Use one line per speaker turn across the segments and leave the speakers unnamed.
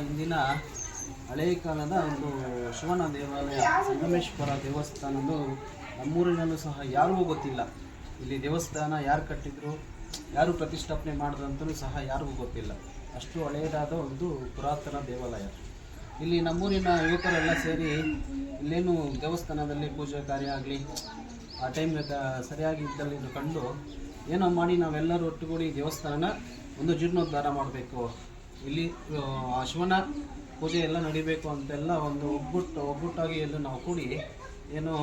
ಇಂದಿನ ಹಳೆಯ ಕಾಲದ ಒಂದು ಶಿವನ ದೇವಾಲಯ ಸಂಗಮೇಶ್ವರ ದೇವಸ್ಥಾನದ್ದು ನಮ್ಮೂರಿನಲ್ಲೂ ಸಹ ಯಾರಿಗೂ ಗೊತ್ತಿಲ್ಲ. ಇಲ್ಲಿ ದೇವಸ್ಥಾನ ಯಾರು ಕಟ್ಟಿದ್ರು, ಯಾರು ಪ್ರತಿಷ್ಠಾಪನೆ ಮಾಡಿದಂತಲೂ ಸಹ ಯಾರಿಗೂ ಗೊತ್ತಿಲ್ಲ. ಅಷ್ಟು ಹಳೆಯದಾದ ಒಂದು ಪುರಾತನ ದೇವಾಲಯ. ಇಲ್ಲಿ ನಮ್ಮೂರಿನ ಯುವಕರೆಲ್ಲ ಸೇರಿ ಇಲ್ಲೇನು ದೇವಸ್ಥಾನದಲ್ಲಿ ಪೂಜೆ ಕಾರ್ಯ ಆಗಲಿ ಆ ಟೈಮ್ಗೆ ಸರಿಯಾಗಿ ಇದ್ದಲ್ಲಿ ಕಂಡು ಏನೋ ಮಾಡಿ ನಾವೆಲ್ಲರೂ ಒಟ್ಟುಗೂಡಿ ದೇವಸ್ಥಾನನ ಒಂದು ಜೀರ್ಣೋದ್ಧಾರ ಮಾಡಬೇಕು, ಇಲ್ಲಿ ಆ ಶಿವನ ಪೂಜೆ ಎಲ್ಲ ನಡಿಬೇಕು ಅಂತೆಲ್ಲ ಒಂದು ಒಗ್ಗಟ್ಟಾಗಿ ಎಲ್ಲ ನಾವು ಕೂಡಿ ಏನು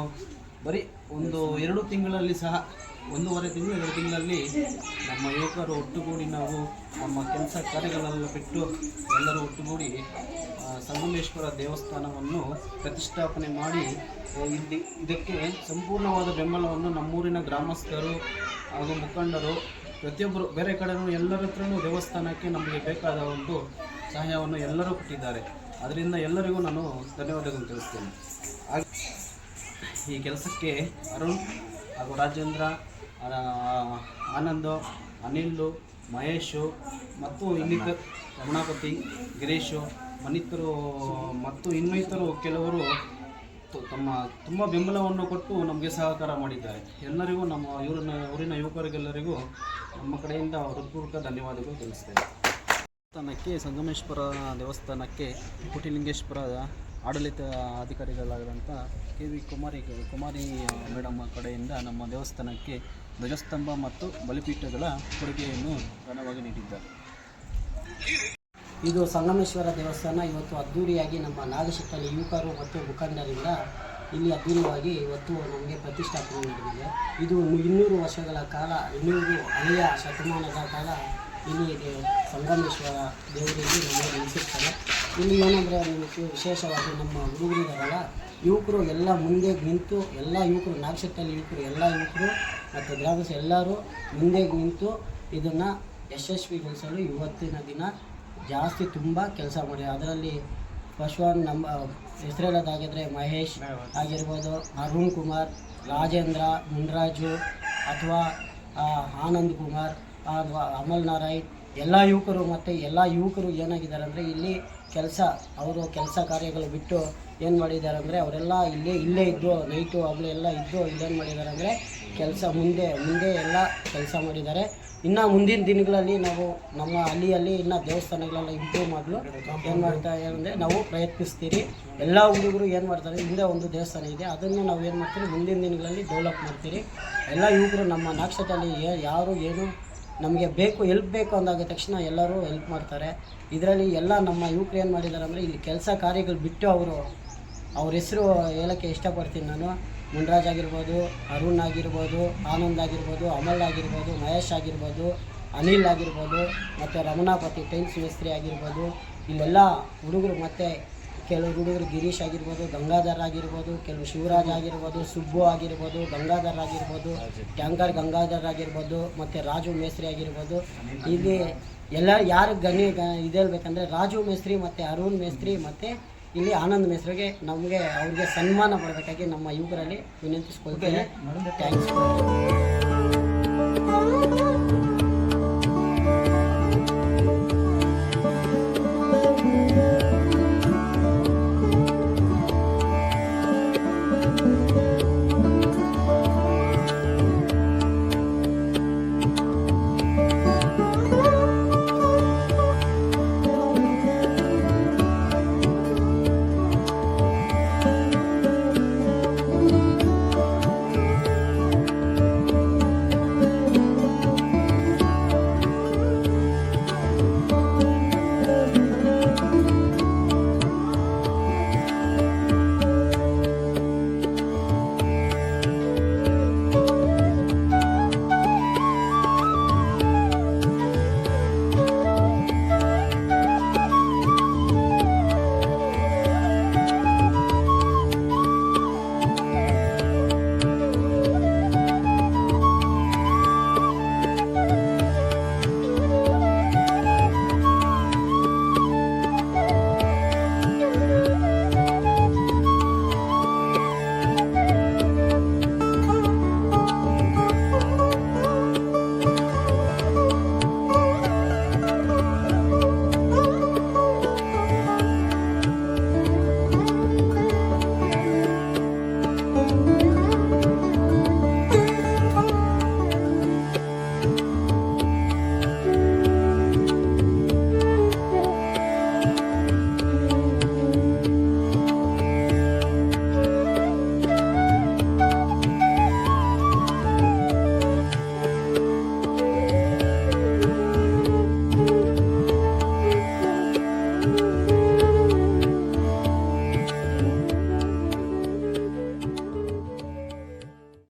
ಬರೀ ಒಂದು 2 ತಿಂಗಳಲ್ಲಿ ಸಹ 1.5 ತಿಂಗಳು 2 ತಿಂಗಳಲ್ಲಿ ನಮ್ಮ ಯುವಕರು ಒಟ್ಟುಗೂಡಿ ನಾವು ನಮ್ಮ ಕೆಲಸ ಕಾರ್ಯಗಳೆಲ್ಲ ಬಿಟ್ಟು ಎಲ್ಲರೂ ಒಟ್ಟುಗೂಡಿ ಸಂಗಮೇಶ್ವರ ದೇವಸ್ಥಾನವನ್ನು ಪ್ರತಿಷ್ಠಾಪನೆ ಮಾಡಿ ಇದಕ್ಕೆ ಸಂಪೂರ್ಣವಾದ ಬೆಂಬಲವನ್ನು ನಮ್ಮೂರಿನ ಗ್ರಾಮಸ್ಥರು ಹಾಗೂ ಮುಖಂಡರು ಪ್ರತಿಯೊಬ್ಬರು ಬೇರೆ ಕಡೆಯೂ ಎಲ್ಲರ ಹತ್ರನೂ ದೇವಸ್ಥಾನಕ್ಕೆ ನಮಗೆ ಬೇಕಾದ ಒಂದು ಸಹಾಯವನ್ನು ಎಲ್ಲರೂ ಕೊಟ್ಟಿದ್ದಾರೆ. ಅದರಿಂದ ಎಲ್ಲರಿಗೂ ನಾನು ಧನ್ಯವಾದಗಳನ್ನು ತಿಳಿಸ್ತೇನೆ. ಈ ಕೆಲಸಕ್ಕೆ ಅರುಣ್ ಹಾಗೂ ರಾಜೇಂದ್ರ, ಆನಂದ್, ಅನಿಲ್, ಮಹೇಶು ಮತ್ತು ಇನ್ನಿತರ ರಮಣಾಪತಿ, ಗಿರೀಶು, ಮನ್ನಿತರು ಮತ್ತು ಇನ್ನಿತರು ಕೆಲವರು ತುಂಬ ಬೆಂಬಲವನ್ನು ಕೊಟ್ಟು ನಮಗೆ ಸಹಕಾರ ಮಾಡಿದ್ದಾರೆ. ಎಲ್ಲರಿಗೂ ನಮ್ಮ ಊರಿನ ಯುವಕರಿಗೆಲ್ಲರಿಗೂ ನಮ್ಮ ಕಡೆಯಿಂದ ಹೃತ್ಪೂರ್ವಕ ಧನ್ಯವಾದಗಳು ತಿಳಿಸ್ತೇವೆ. ದೇವಸ್ಥಾನಕ್ಕೆ ಸಂಗಮೇಶ್ವರ ದೇವಸ್ಥಾನಕ್ಕೆ ಕೋಟಿಲಿಂಗೇಶ್ವರದ ಆಡಳಿತ ಅಧಿಕಾರಿಗಳಾದಂಥ KV ಕುಮಾರಿ ಮೇಡಮ್ ಕಡೆಯಿಂದ ನಮ್ಮ ದೇವಸ್ಥಾನಕ್ಕೆ ಧ್ವಜಸ್ತಂಭ ಮತ್ತು ಬಲಿಪೀಠಗಳ ಕೊಡುಗೆಯನ್ನು ದಾನವಾಗಿ ನೀಡಿದ್ದಾರೆ.
ಇದು ಸಂಗಮೇಶ್ವರ ದೇವಸ್ಥಾನ ಇವತ್ತು ಅದ್ದೂರಿಯಾಗಿ ನಮ್ಮ ನಾಗಶಕ್ತಿಯಲ್ಲಿ ಯುವಕರು ಮತ್ತು ಮುಖಂಡರಿಂದ ಇಲ್ಲಿ ಅದ್ದೂರಿಯಾಗಿ ಇವತ್ತು ನಮಗೆ ಪ್ರತಿಷ್ಠಾಪನೆ ನಡೆದಿದೆ. ಇದು 200 ವರ್ಷಗಳ ಕಾಲ, 200 ಹಳೆಯ ಶತಮಾನದ ಕಾಲ ಇಲ್ಲಿ ಸಂಗಮೇಶ್ವರ ದೇವರಿಗೆ ನಮಗೆ ನೆಲೆಸಿರ್ತಾರೆ. ಇಲ್ಲಿ ಏನಂದರೆ ನಿಮಗೆ ವಿಶೇಷವಾಗಿ ನಮ್ಮ ಹುಡುಗರಿದಾರಲ್ಲ, ಯುವಕರು ಎಲ್ಲ ಮುಂದೆ ನಿಂತು, ಎಲ್ಲ ಯುವಕರು ನಾಗಶಕ್ತಿಯಲ್ಲಿ ಯುವಕರು ಎಲ್ಲ ಯುವಕರು ಮತ್ತು ಗ್ರಾಮಸ್ಥರು ಎಲ್ಲರೂ ಮುಂದೆ ನಿಂತು ಇದನ್ನು ಯಶಸ್ವಿಗೊಳಿಸಲು ಇವತ್ತಿನ ದಿನ ಜಾಸ್ತಿ ತುಂಬ ಕೆಲಸ ಮಾಡಿ. ಅದರಲ್ಲಿ ಫಸ್ಟ್ ಒನ್ ನಮ್ಮ ಹೆಸರೇಳೋದಾಗಿದ್ದರೆ ಮಹೇಶ್ ಆಗಿರ್ಬೋದು, ಅರುಣ್ ಕುಮಾರ್, ರಾಜೇಂದ್ರ, ಮುನ್ರಾಜು ಅಥವಾ ಆನಂದ್ ಕುಮಾರ್, ಅಮಲ್ ನಾರಾಯಣ್, ಎಲ್ಲ ಯುವಕರು ಮತ್ತು ಎಲ್ಲ ಯುವಕರು ಏನಾಗಿದ್ದಾರೆ ಅಂದರೆ ಇಲ್ಲಿ ಅವರು ಕೆಲಸ ಕಾರ್ಯಗಳು ಬಿಟ್ಟು ಏನು ಮಾಡಿದ್ದಾರೆ ಅಂದರೆ ಅವರೆಲ್ಲ ಇಲ್ಲೇ ಇದ್ದು ನೈಟು ಹಗಲು ಎಲ್ಲ ಇದ್ದು ಇಲ್ಲೇನು ಮಾಡಿದ್ದಾರೆ ಅಂದರೆ ಕೆಲಸ ಮುಂದೆ ಎಲ್ಲ ಕೆಲಸ ಮಾಡಿದ್ದಾರೆ. ಇನ್ನು ಮುಂದಿನ ದಿನಗಳಲ್ಲಿ ನಾವು ನಮ್ಮ ಹಳ್ಳಿಯಲ್ಲಿ ಇನ್ನು ದೇವಸ್ಥಾನಗಳೆಲ್ಲ ಇಂಪ್ರೂವ್ ಮಾಡಲು ಏನು ಮಾಡ್ತಾರೆ ಅಂದರೆ ನಾವು ಪ್ರಯತ್ನಿಸ್ತೀರಿ. ಎಲ್ಲ ಹುಡುಗರು ಏನು ಮಾಡ್ತಾರೆ, ಹಿಂದೆ ಒಂದು ದೇವಸ್ಥಾನ ಇದೆ, ಅದನ್ನು ನಾವು ಏನು ಮಾಡ್ತೀರಿ ಮುಂದಿನ ದಿನಗಳಲ್ಲಿ ಡೆವಲಪ್ ಮಾಡ್ತೀರಿ. ಎಲ್ಲ ಯುವಕರು ನಮ್ಮ ನಾಗಶಕ್ತಿಯಲ್ಲಿ ಯಾರು ಏನು ನಮಗೆ ಹೆಲ್ಪ್ ಬೇಕು ಅಂದಾಗ ತಕ್ಷಣ ಎಲ್ಲರೂ ಹೆಲ್ಪ್ ಮಾಡ್ತಾರೆ. ಇದರಲ್ಲಿ ಎಲ್ಲ ನಮ್ಮ ಯುವಕರು ಏನು ಮಾಡಿದ್ದಾರೆ ಅಂದರೆ ಇಲ್ಲಿ ಕೆಲಸ ಕಾರ್ಯಗಳು ಬಿಟ್ಟು ಅವ್ರ ಹೆಸರು ಹೇಳೋಕ್ಕೆ ಇಷ್ಟಪಡ್ತೀನಿ ನಾನು. ಮುನ್ರಾಜ್ ಆಗಿರ್ಬೋದು, ಅರುಣ್ ಆಗಿರ್ಬೋದು, ಆನಂದ್ ಆಗಿರ್ಬೋದು, ಅಮಲ್ ಆಗಿರ್ಬೋದು, ಮಹೇಶ್ ಆಗಿರ್ಬೋದು, ಅನಿಲ್ ಆಗಿರ್ಬೋದು ಮತ್ತು ರಮಣಾಪತಿ ಟೈಲ್ಸ್ ಮೇಸ್ತ್ರಿ ಆಗಿರ್ಬೋದು, ಇಲ್ಲೆಲ್ಲ ಹುಡುಗರು ಮತ್ತು ಕೆಲವು ಹುಡುಗರು ಗಿರೀಶ್ ಆಗಿರ್ಬೋದು, ಗಂಗಾಧರ್ ಆಗಿರ್ಬೋದು, ಕೆಲವು ಶಿವರಾಜ್ ಆಗಿರ್ಬೋದು, ಸುಬ್ಬು ಆಗಿರ್ಬೋದು, ಗಂಗಾಧರ್ ಆಗಿರ್ಬೋದು, ಟ್ಯಾಂಕರ್ ಗಂಗಾಧರ್ ಆಗಿರ್ಬೋದು ಮತ್ತು ರಾಜು ಮೇಸ್ತ್ರಿ ಆಗಿರ್ಬೋದು. ಇಲ್ಲಿ ಎಲ್ಲ ಯಾರು ಇದು ಹೇಳ್ಬೇಕಂದ್ರೆ ರಾಜು ಮೇಸ್ತ್ರಿ ಮತ್ತು ಅರುಣ್ ಮೇಸ್ತ್ರಿ ಮತ್ತು ಇಲ್ಲಿ ಆನಂದ್ ಮೇಸ್ತ್ರಿಗೆ ಅವ್ರಿಗೆ ಸನ್ಮಾನ ಮಾಡಬೇಕಾಗಿ ನಮ್ಮ ಯುವಕರಲ್ಲಿ ವಿನಂತಿಸ್ಕೊಳ್ತೇನೆ. ಥ್ಯಾಂಕ್ಸ್.